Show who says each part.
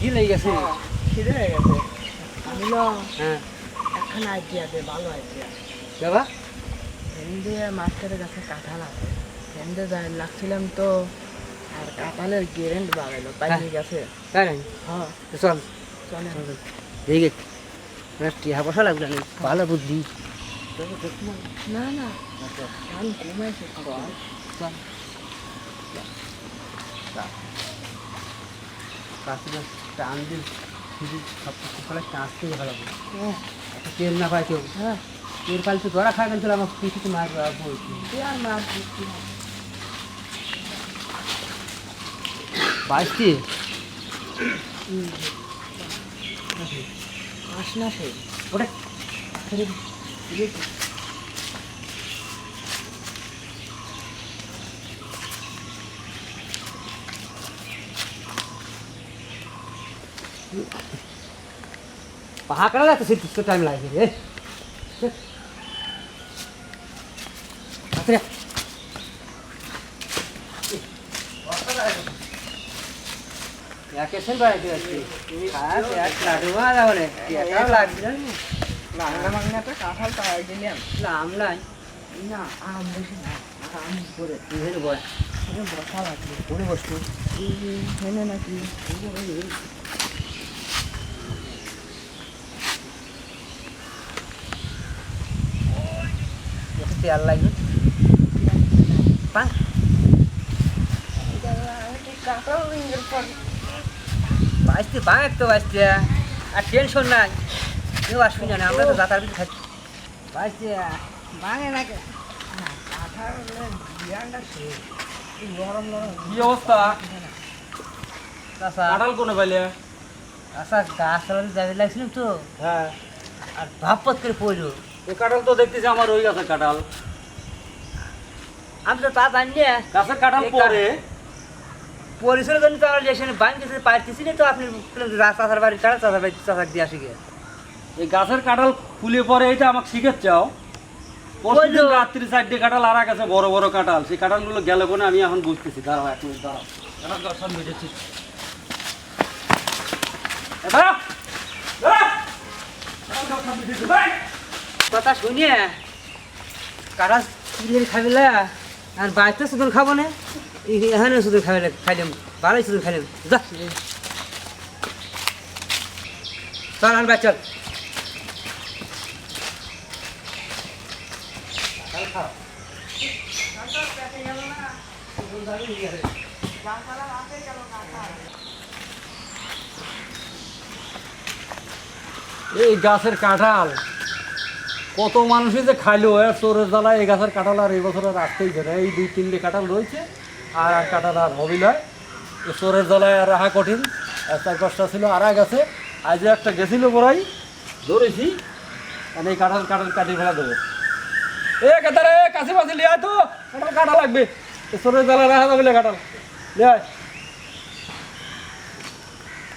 Speaker 1: খিদে লেগে গেছে।
Speaker 2: খিদে হয়ে গেছে। আমি
Speaker 1: হ্যাঁ
Speaker 2: একখানা আইডিয়া দে, ভালো আইডিয়া।
Speaker 1: বাবা
Speaker 2: হিন্দু মাস্টারের কাছে কাঁঠাল আছে, হিন্দু লাগছিলাম তো, আর কাঁঠালের গেরেন্ট বাড়াইলো, পাইনি গেছে।
Speaker 1: তাই নাই?
Speaker 2: হ্যাঁ
Speaker 1: তো চল
Speaker 2: চলে।
Speaker 1: দেখে টিহা পয়সা লাগবে না, ভালো বুদ্ধি।
Speaker 2: না না কান কমেছে।
Speaker 1: চল টান দিন শুধু সব কিছু ফলে চান্স থেকে ভালো হবে।
Speaker 2: হ্যাঁ
Speaker 1: তেল না পাই কেউ,
Speaker 2: হ্যাঁ
Speaker 1: তেল পাইলে তো ধরা খাই গেছিল আমার কিছু মারবে বলছি।
Speaker 2: আর মার দিচ্ছি না।
Speaker 1: বাইশটি
Speaker 2: আস না সে
Speaker 1: ওটা পাহা করা যাচ্ছে সেটা টাইম লাগে রে। আচ্ছা একেশন বাড়াইতে যাচ্ছি এক লাডু ভাজা বলে এটাও লাগবে জানি
Speaker 2: বাংলা বাংলাটা কাঁঠাল পাওয়া দিলাম।
Speaker 1: আমলাই
Speaker 2: না আম বেশি না, আম করে
Speaker 1: তুই হেরে বয়
Speaker 2: বসা লাগবে।
Speaker 1: পরে বসতো
Speaker 2: হেনে নাকি
Speaker 1: একটু তেল লাগবে পা বাঁচতে বাঁ একটু বাঁচতে আর টেনশন নাই কেউ আসবি না আমরা তো যাতার ভিতরে থাকি বাঁচতে বাঙে না
Speaker 2: নরম নরম
Speaker 3: কি অবস্থা?
Speaker 1: চাষা
Speaker 3: কাঁঠাল কোনে পাইলে?
Speaker 1: আচ্ছা গাছ চালাতে যাবে লাগছিলাম তো
Speaker 3: হ্যাঁ,
Speaker 1: আর ভাবপত করে পড়লো
Speaker 3: এই কাঁঠাল তো দেখতেছি আমার ওই গাছের কাঁঠাল।
Speaker 1: আমি তো তা জানি না
Speaker 3: গাছের কাঁঠাল
Speaker 1: এই
Speaker 3: পরে
Speaker 1: পরিসরের জন্য তো আমার এখানে বাংলাদেশে পারতেছি না তো আপনি চাষার বাড়ি কাটা চাষার বাড়ি চাষাক দিয়ে আসি গিয়ে
Speaker 3: এই গাছের কাঁঠাল ফুলে পরে এইটা আমাকে শিখেছ চাও। পরশুদিন রাত্রি 4টে কাঁঠাল আর কাছে বড় বড় কাঁঠাল, সেই কাঁঠালগুলো গেল কোনে আমি এখন বুঝতেছি। দাঁড়াও এক মিনিট দাঁড়াও, কাঁঠাল দর্শন বুঝেছি।
Speaker 1: কথা শুনিয়ে কাটা চিড়িয়ে খাবিলা আর বাড়িতে শুধু খাবো না এখানে শুধু খাইলে খাইলাম ভালোই শুধু খাইলাম যা চল আনবা চল
Speaker 3: এই গাছের কাঁঠাল কত মানুষই যে খাইলো, এর চোরের জ্বালায় এই গাছের কাঁঠাল আর এই বছর আর আসতেই ধরে। এই 2-3টে কাঁঠাল রয়েছে আর আর কাঁঠাল আর হবিলয়, চোরের জ্বালায় আর রাখা কঠিন। আর 4-5টা ছিল আর গেছে, আজও একটা গেছিল বড়াই ধরেছি, মানে এই কাঁঠাল কাঁঠাল কাটি ফেলা দেবো। এ কেতারে কাছে পাশে লিয়া তো কাঁঠাল কাটা লাগবে, চোরের জ্বালায় রাখা যাবে কাঁঠাল লিয়া।